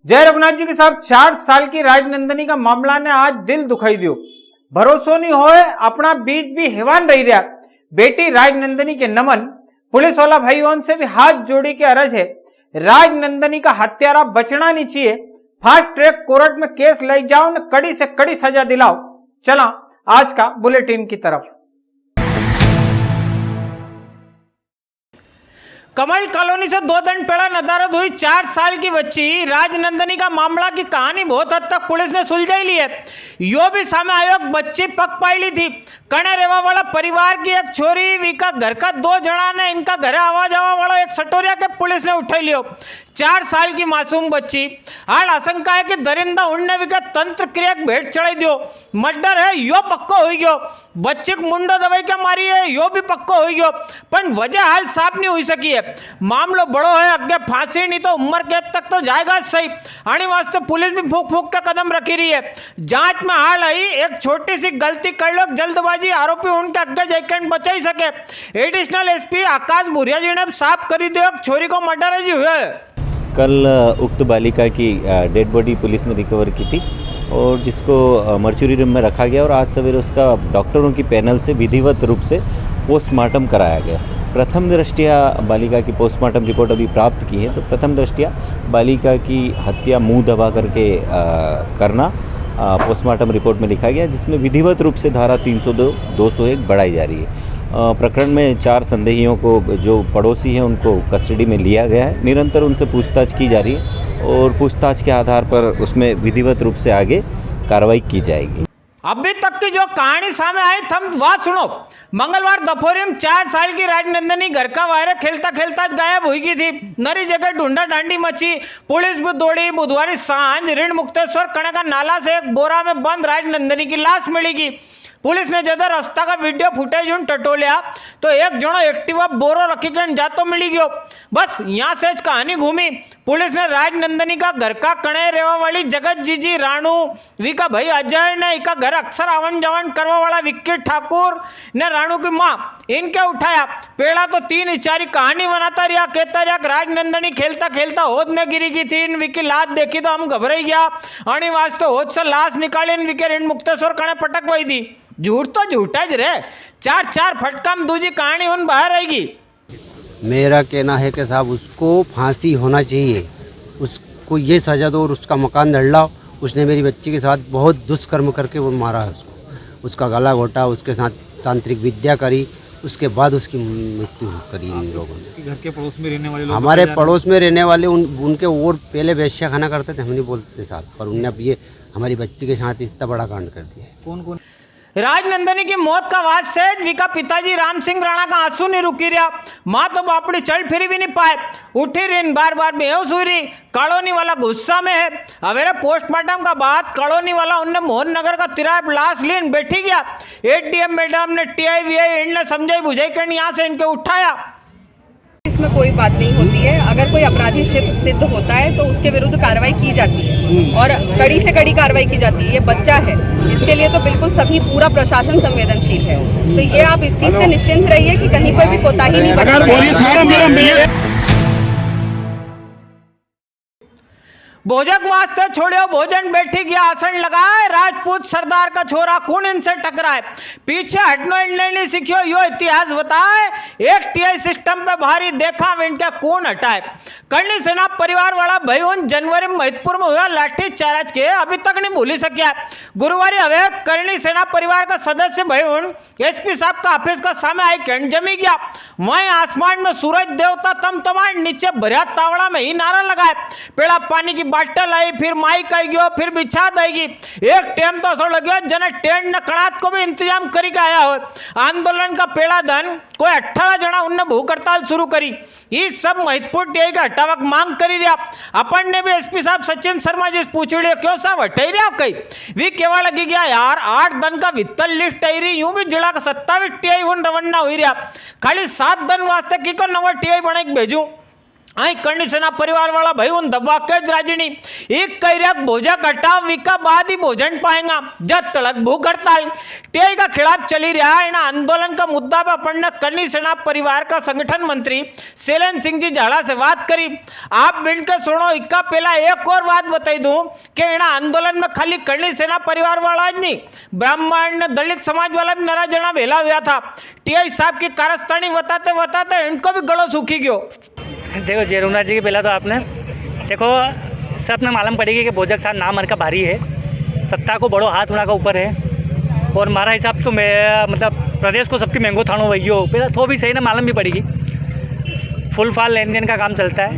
जय रघुनाथ जी के साथ 4 साल की राजनंदनी का मामला ने आज दिल दुखाई दियो। भरोसो नहीं होए अपना बीच भी हैवान रही रहा। बेटी राजनंदनी के नमन। पुलिस वाला भाइयों से भी हाथ जोड़ी के अरज है, राजनंदनी का हत्यारा बचना नहीं चाहिए। फास्ट ट्रैक कोर्ट में केस ले जाओ न कड़ी से कड़ी सजा दिलाओ। चला आज का बुलेटिन की तरफ। कमल कॉलोनी से 2 दिन पहले नदारद हुई 4 साल की बच्ची राजनंदनी का मामला की कहानी बहुत हद तक पुलिस ने सुलझाई ली है। यो भी सामने आयो बच्ची पक पाई थी। कणे रेवा वाला परिवार की एक छोरी विका घर का 2 जना ने इनका घर आवा जावा वाला एक सटोरिया के पुलिस ने उठाई लियो। 4 साल की मासूम बच्ची। हाल आशंका है कि दरिंदा उड़ने विका तंत्र क्रिया भेंट चढ़ाई दियो। मर्डर है यो पक्को हो गयो। बच्ची को मुंडो दवाई क्या मारी है यो भी पक्को हो गयो, पर वजह हाल साफ नहीं हुई सकी है। मामलो बड़ो है, अगे फांसी नहीं तो उम्र कैद तक तो जाएगा सही। आने वास्ते पुलिस भी फूक फूक के कदम रखी रही है। जांच में हाल आई एक छोटी सी गलती कर लो, जल्दबाजी आरोपी उनके अगे जाकर बचा ही सके। एडिशनल एसपी आकाश भूरिया जी ने साफ कर दिया छोरी को मर्डर जी हुआ है। कल उक्त बालिका की डेड बॉडी पुलिस ने रिकवर की थी और जिसको मर्चुरी रूम में रखा गया और आज सवेरे उसका डॉक्टरों की पैनल से विधिवत रूप से पोस्टमार्टम कराया गया। प्रथम दृष्टया बालिका की पोस्टमार्टम रिपोर्ट अभी प्राप्त की है, तो प्रथम दृष्टया बालिका की हत्या मुंह दबा करके करना पोस्टमार्टम रिपोर्ट में लिखा गया, जिसमें विधिवत रूप से धारा 302, 201 बढ़ाई जा रही है। प्रकरण में 4 संदेहियों को जो पड़ोसी हैं उनको कस्टडी में लिया गया है। निरंतर उनसे पूछताछ की जा रही है और पूछताछ के आधार पर उसमें विधिवत रूप से आगे कार्रवाई की जाएगी। अभी तक की जो कहानी सामने आई थम वह सुनो। मंगलवार दोपहर में 4 साल की राजनंदनी घर का वायरस खेलता खेलता गायब हुई की थी। नरी जगह ढूंढा डांडी मची, पुलिस भी दौड़ी। बुधवार सांझ ऋण मुक्तेश्वर कणे का नाला से एक बोरा में बंद राजनंदनी की लाश मिलेगी। पुलिस ने जब रास्ता का वीडियो फुटेज उन टटोलिया तो एक जनो एक्टिवा बोरो रखी के जातो मिली गयो। बस यहाँ से कहानी घूमी। पुलिस ने राजनंदनी का घर का कणे रेवा वाली जगत जीजी राणू विका भाई अजय ने इका घर अक्सर आवन जावन करवा वाला विक्की ठाकुर ने राणू की माँ इनके उठाया। पेड़ा तो 3 इचारी कहानी बनाता रहा, कहता रहा राजनंदनी खेलता खेलता होद में गिरी गई थी। इन विकी लाश देखी तो हम घबराई गया। अणी वास्ते होद से लाश निकाली इन विके ऋण मुक्तेश्वर कणे पटक वही थी। झूठ तो झूठा ही रहे। 4 फटका में दूजी कहानी उन बाहर आएगी। मेरा कहना है कि साहब उसको फांसी होना चाहिए, उसको ये सजा दो और उसका मकान धड़लाओ। उसने मेरी बच्ची के साथ बहुत दुष्कर्म करके वो मारा है उसको, उसका गला घोटा, उसके साथ तांत्रिक विद्या करी, उसके बाद उसकी मृत्यु करी इन लोगों ने। घर के पड़ोस में रहने वाले लोग, हमारे पड़ोस में रहने वाले उनके और पहले वेश्या खाना करते थे, हम नहीं बोलते साहब, पर उनने अब ये हमारी बच्ची के साथ इतना बड़ा कांड कर दिया है। कौन कौन? राजनंदनी की मौत का आवाज से विका पिताजी राम सिंह राणा का आंसू नहीं रुकी रहा। माँ तो बापड़ी चल फिर भी नहीं पाए, उठी रिन बार बार बेहोश हुई रही। कॉलोनी वाला गुस्सा में है। अवेरे पोस्टमार्टम का बाद कॉलोनी वाला उनने मोहन नगर का तिराप लाश लीन बैठी गया। एडीएम मैडम ने टीआईवीआई इनने समझाई बुझाई कर यहाँ से इनके उठाया। इसमें कोई बात नहीं होती है। अगर कोई अपराधी सिद्ध होता है तो उसके विरुद्ध कार्रवाई की जाती है और कड़ी से कड़ी कार्रवाई की जाती है। ये बच्चा है, इसके लिए तो बिल्कुल सभी पूरा प्रशासन संवेदनशील है। तो ये आप इस चीज से निश्चिंत रहिए कि कहीं पर भी कोताही नहीं बरती। भोजक वास्ते छोड़ियो भोजन बैठी गया आसन लगाए। राजपूत सरदार का छोरा कौन इनसे टकराए, पीछे हटनो नहीं सीखियो यो इतिहास बताए। एक टीआई सिस्टम पे भारी देखा इनके कौन हटाए। करनी सेना परिवार वाला भाई उन जनवरी में महितपुर में हुआ लाठी चार्ज के अभी तक नहीं भूली सकिया। गुरुवारी अवेर करनी सेना परिवार का सदस्य भाई उन एसपी साहब का ऑफिस का सामने आई कैंट जमी गया। वहीं आसमान में सूरज देवता तमतमाए, नीचे भरिया तावड़ा में ही नारा लगाए। पेड़ा पानी की बाटल आई, फिर माइक आई गयो, फिर बिछात आएगी। एक टाइम तो असर लगे जने टेंट न कड़ात को भी इंतजाम करी के आया हो। आंदोलन का पेड़ा धन कोई 18 जना उनने भूख हड़ताल शुरू करी। ये सब महितपुर टीआई का हटावक मांग करी रहा। अपन ने भी एसपी साहब सचिन शर्मा जी पूछ रहे क्यों साहब हटाई रहा कई वी केवल लगी गया यार 8 दिन का वित्तल लिस्ट आई रही। यूं भी जिला का 27 टीआई उन रवाना हुई रहा। खाली 7 दिन वास्ते की को नवा टीआई बने भेजू। અહીં કંડિશના પરિવારવાળા ભાઈ उन दबा के ज राजी नहीं एक कह रहा भोजक हटाव विका बाद ही भोजन पाएगा जब तलक भूख हड़ताल टीआई का खिलाफ चली रहा है ना आंदोलन का मुद्दा पर अपन कंडिशना परिवार का संगठन मंत्री शैलेंद्र सिंह जी झाड़ा से बात करी। आप बिन के सुनो इक्का पहला एक और बात बताई दूं कि इना आंदोलन में खाली कंडिशना परिवार वाला ज नहीं ब्राह्मण दलित समाज वाला भी नरा जना भेला हुआ था। टीआई साहब की कारस्तानी बताते बताते इनको भी गलो सूखी गयो। देखो जयरुणा जी की पहला तो आपने देखो सब ने मालूम पड़ेगी कि भोजक साहब नाम का भारी है, सत्ता को बड़ो हाथ उड़ा का ऊपर है और हमारा हिसाब तो मैं मतलब प्रदेश को सबसे महंगो थानो वही हो पहला तो भी सही ना मालूम भी पड़ेगी। फुल फाल लेन देन का काम चलता है।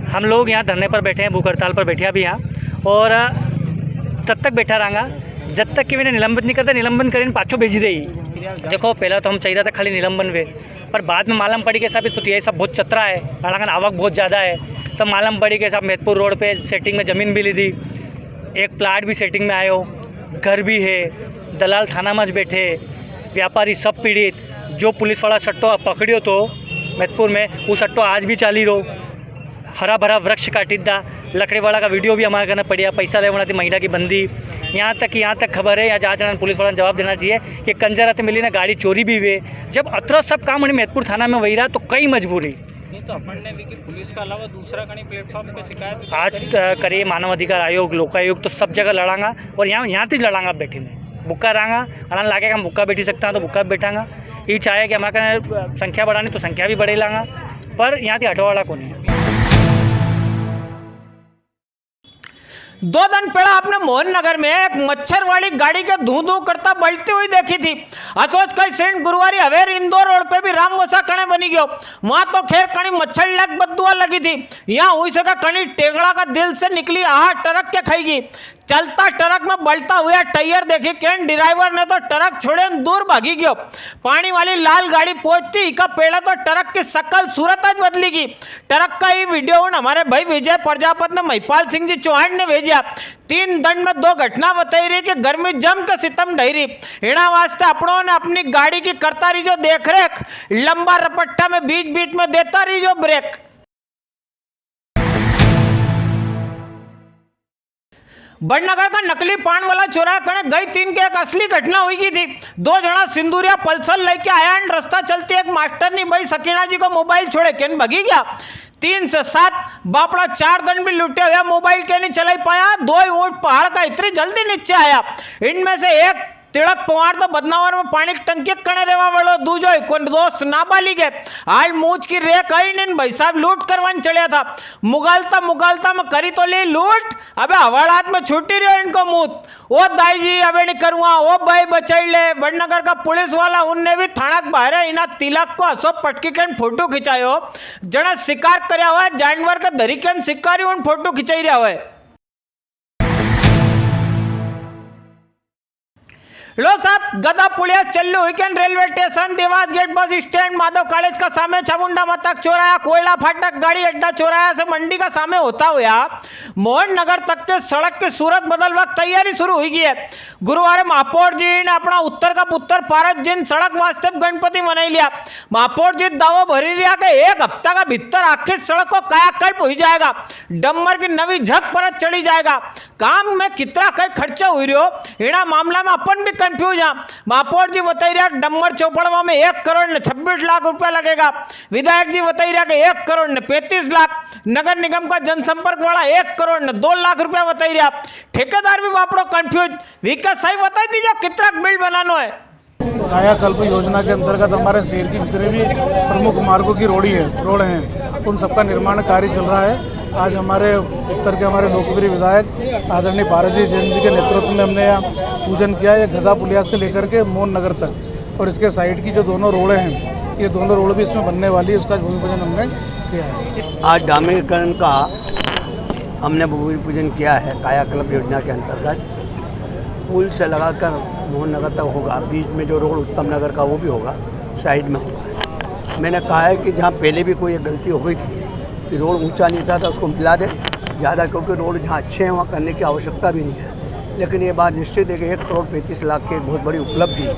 हम लोग यहाँ धरने पर बैठे हैं, भूख हड़ताल पर बैठे अभी यहाँ और तब तक बैठा रहूँगा जब तक कि मैंने निलंबित नहीं करता। निलंबन करें पाछो भेजी दे। देखो पहला तो हम चाहिए था खाली निलंबन वे पर बाद में मालूम पड़ी कि साहब इस तो टीआई सब बहुत चतरा है, हालांकि आवक बहुत ज़्यादा है। तब मालूम पड़ी कि साहब मेहतपुर रोड पे सेटिंग में ज़मीन भी ली थी, एक प्लाट भी सेटिंग में आयो, घर भी है, दलाल थाना में बैठे, व्यापारी सब पीड़ित। जो पुलिस वाला सट्टो पकड़ियो तो मेहतपुर में वो सट्टो आज भी चाली रहो। हरा भरा वृक्ष काटिदा लकड़ी वाला का वीडियो भी हमारे करना पड़िया, पैसा ले होना थी महिला की बंदी। यहाँ तक खबर है या जाँच पुलिस वाला जवाब देना चाहिए कि कंजर आते मिली ना गाड़ी चोरी भी हुए। जब अतर सब काम मेहतपुर थाना में वही रहा तो कई मजबूरी तो अपन ने भी कि पुलिस का अलावा दूसरा कहीं प्लेटफॉर्म पे शिकायत आज करिए मानव अधिकार आयोग, लोकायोग तो सब जगह लड़ांगा और यहाँ तक लड़ांगा बैठी में बुक्का रहांगा अड़ान लागे हम बुक्का बैठी सकता तो बुक्का बैठांगा। ये चाहे कि हमारे संख्या बढ़ानी तो संख्या भी बढ़े लांगा पर यहाँ थी हटवाड़ा को नहीं। 2 दिन पहले आपने मोहन नगर में एक मच्छर वाली गाड़ी के धू धू करता बढ़ती हुई देखी थी। असोच कई सेंट गुरुवारी हवेर इंदौर रोड पे भी राममोसा कणे बनी गयो। वहां तो खैर कणी मच्छर लग बदुआ लगी थी। यहाँ हुई सका कणी टेगड़ा का दिल से निकली आहा टरक के खाईगी। चलता ट्रक में बढ़ता हुआ टायर देखी केन ड्राइवर ने तो ट्रक छोड़े दूर भागी गयो। पानी वाली लाल गाड़ी पहुंचती का पहले तो ट्रक की शकल सूरत ज बदली गई। ट्रक का ही वीडियो हमारे भाई विजय प्रजापति ने महिपाल सिंह जी चौहान ने भेजा। 3 दिन में 2 घटना बताई रही कि गर्मी जम के सितम ढही रही। इना वास्ते अपनों ने अपनी गाड़ी की करता रही जो देख रेख, लंबा रपट्टा में बीच बीच में देता रही जो ब्रेक। बड़नगर का नकली पान वाला चोरा कने गई 3 के एक असली घटना हुई की थी। 2 जना सिंदूरिया पल्सर लेके आया और रास्ता चलते एक मास्टर नहीं भाई सकीना जी को मोबाइल छोड़े केन भगी गया। 3 से 7 बापड़ा 4 दिन भी लुटे हुआ मोबाइल के नहीं चला पाया। 2 ऊंट पहाड़ का इतनी जल्दी नीचे आया। इनमें से एक तिलक पवार तो बदनावर में पानी की टंकी कने रेवा वालो दूजो कोन दोस्त नाबालिग है। आज मूछ की रेख आई नहीं भाई साहब लूट करवाने चढ़िया था। मुगालता में करी तो ली लूट, अबे हवालात में छुट्टी रही इनको मूत। ओ दाई जी अबे नहीं करूँगा, ओ भाई बचाई ले। बड़नगर का पुलिस वाला उनने भी थाना बाहर इना तिलक को हसो पटकी के फोटो खिंचायो। जना शिकार करया हुआ जानवर का धरी के शिकारी उन फोटो खिंचाई रहा हुआ। लो साहब गदा पुलिया चल्लू weekend railway station, Dewas gate bus stand, Madhav college का सामने, चामुंडा मतक चौराया, कोयला फाटक, गाड़ी अड्डा चौराया से मंडी का सामने होता हुआ मोहन नगर तक के सड़क की सूरत बदलवा तैयारी शुरू हुई है। गुरुवार महापौर जी ने अपना उत्तर का पुत्र पारस जिन सड़क वास्ते गणपति मनाई लिया। महापौर जी दावो भरी रिया के 1 हफ्ता का भीतर आखिर सड़क को कायाकल्प हो जाएगा, डम्बर की नवी झक परत चढ़ी जाएगा। काम में कितना कई खर्चा हुई रहो इना मामला में अपन भी कंफ्यूज है। महापौर जी बताई रहा डम्बर चौपड़वा में 1 करोड़ ने 26 लाख रुपया लगेगा। विधायक जी बताई रहा कि 1 करोड़ ने 35 लाख, नगर निगम का जनसंपर्क वाला 1 करोड़ ने 2 लाख रुपया बताई रहा। ठेकेदार भी वापड़ो कंफ्यूज। विकास सही बताई दीजिए कितना बिल बनाना है। कायाकल्प योजना के अंतर्गत हमारे शहर की जितने भी प्रमुख मार्गों की रोड हैं उन सबका निर्माण कार्य चल रहा है। आज हमारे उत्तर के हमारे लोकप्रिय विधायक आदरणीय पारस जी जैन जी के नेतृत्व में हमने यहाँ पूजन किया है। गधा पुलिया से लेकर के मोहन नगर तक और इसके साइड की जो दोनों रोडें हैं ये दोनों रोड भी इसमें बनने वाली है, उसका भूमि पूजन हमने किया है। आज डामरीकरण का हमने भूमि पूजन किया है कायाकल्प योजना के अंतर्गत। पुल से लगाकर मोहन नगर तक होगा, बीच में जो रोड उत्तम नगर का वो भी होगा, साइड में होगा। मैंने कहा है कि जहाँ पहले भी कोई गलती हो गई थी कि रोड ऊंचा नहीं था तो उसको मिला दे ज़्यादा, क्योंकि रोड जहाँ अच्छे हैं वहाँ करने की आवश्यकता भी नहीं है। लेकिन ये बात निश्चित है कि 1 करोड़ 35 लाख की एक बहुत बड़ी उपलब्धि है।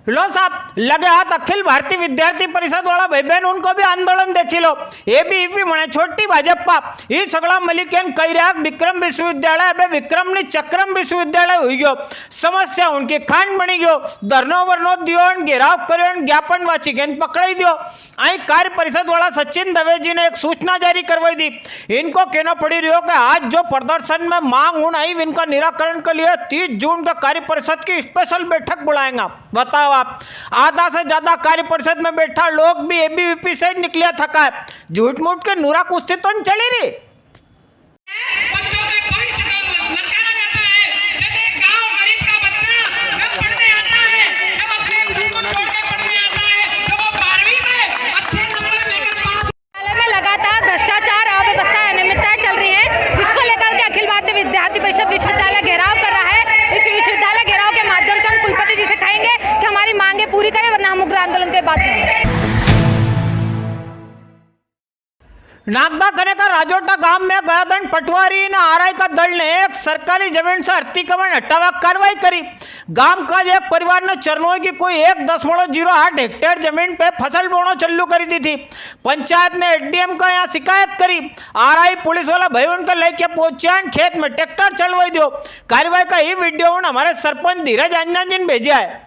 लो साहब लगे हाथ अखिल भारतीय विद्यार्थी परिषद वाला भाई बहन उनको भी आंदोलन देखी लो एबीवीपी म्हणे छोटी भाजपा ही सगळा मलिकेन कही रहा विक्रम विश्वविद्यालय अबे विक्रम नी चक्रम विश्वविद्यालय हुई गयो समस्या उनकी खांड बनी गयो धरनो वरनो दियो घेराव कर्यो ज्ञापन वाची गए पकड़ाई दियो आई कार्य परिषद वाला सचिन दवे जी ने एक सूचना जारी करवाई दी इनको कहना पड़ी रही हो कि आज जो प्रदर्शन में मांग उन आई इनका निराकरण के लिए 30 जून को कार्य परिषद की स्पेशल बैठक बुलाएंगा। बताओ आप आधा से ज्यादा कार्य परिषद में बैठा लोग भी एबीवीपी से निकलिया थका है झूठ मूठ के नूरा कुश्ती तो नहीं चली रही। बच्चों के भविष्य को ललकारा जाता है जैसे गांव गरीब का बच्चा जब पढ़ने आता है जब अपने घर को छोड़ के पढ़ने आता है जब वो 12वीं में अच्छे नंबर लेकर पास में लगातार भ्रष्टाचार अव्यवस्था अनियमितताएं चल रही है जिसको लेकर के अखिल भारतीय विद्यार्थी परिषद विश्वविद्यालय घेराव कर रहा है। इस विश्वविद्यालय घेराव के माध्यम से हम कुलपति जी से कहेंगे कि हमारी मांगे पूरी करें वरना हम उग्र आंदोलन के बाद करेंगे। नागदा कनेका राजोटा गांव में गयादंड पटवारी ने आरआई का दल ने एक सरकारी जमीन से अतिक्रमण हटावा कार्रवाई करी। गांव का एक परिवार ने चरनोई की कोई 1.08 हेक्टेयर जमीन पे फसल बोना चालू करी दी थी। पंचायत ने एसडीएम का यहाँ शिकायत करी। आरआई पुलिस वाला भाई उनका लेके पहुंचा खेत में ट्रैक्टर चलवाई दो। कार्रवाई का ही वीडियो हमारे सरपंच धीरज अंजन जी ने भेजा है।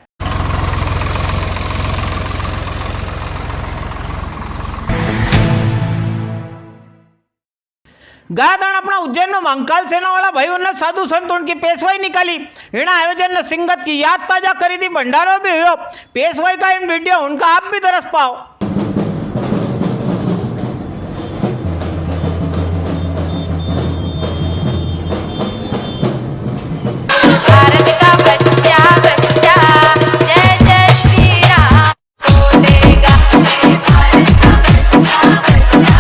गायदान अपना उज्जैन में महाकाल सेना वाला भाई उन्होंने साधु संत उनकी पेशवाई निकाली। इन आयोजन ने सिंगत की याद ताजा करी थी भंडारों भी हुआ पेशवाई का इन वीडियो उनका आप भी तरस पाओ। भारत का बच्चा बच्चा जय जय श्री राम बोलेगा भारत का बच्चा बच्चा।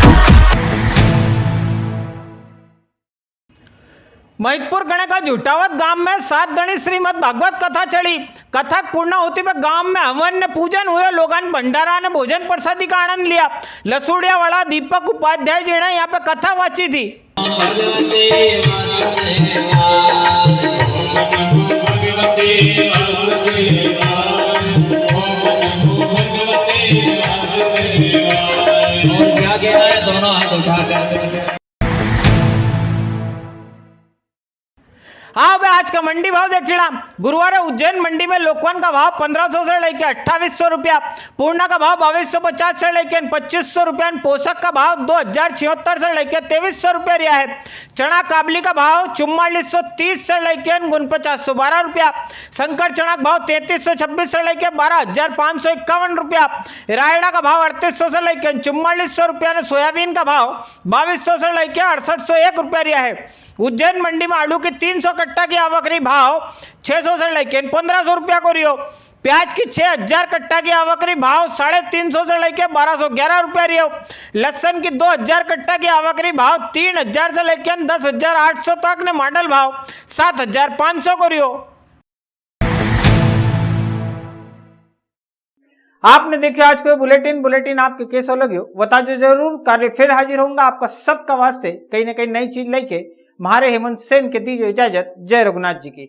महिदपुर गणे का झूठावत गांव में 7 गणी श्रीमद भागवत कथा चढ़ी। कथा पूर्ण होती पे गांव में हवन ने पूजन हुए लोगों ने भंडारा ने भोजन प्रसादी का आनंद लिया। लसूड़िया वाला दीपक उपाध्याय जी ने यहाँ पे कथा वाची थी। और क्या कहना है दोनों हाथ उठाकर। हाँ भाई आज का मंडी भाव देखिए गुरुवार उज्जैन मंडी में लोकवन का भाव 1500 से लेकर 2800 रुपया, पूर्णा का भाव 2250 से लेकर 2500 रुपया, पोषक का भाव 2076 से लेकर 2300 रुपया रिया है। चना काबली का भाव 4430 से लेकर 4912 रुपया, शंकर चना का भाव 3326 से लेकर 12551 रुपया, रायडा का भाव 3800 से लेकर 4400 रुपया ने सोयाबीन का भाव 2200 से लेकर 6801 रुपया रिया है। उज्जैन मंडी में आलू की 300 कट्टा की आवक रही भाव 600 से लेकर 1500 रुपया को रियो। प्याज की 6000 कट्टा की आवक रही भाव 350 से लेकर 1211 रुपया रियो। लहसुन की 2000 कट्टा की आवक रही भाव 3000 से लेकर 10800 तक ने मॉडल भाव 7500 को रियो। आपने देखे आज को बुलेटिन आपके कैसा लगे बता दो जरूर। कार्य फिर हाजिर होऊंगा आपका सबका वास्ते कहीं ना कहीं नई चीज लेके। हमारे हेमंत सेन के दीजिए इजाजत। जय रघुनाथ जी की।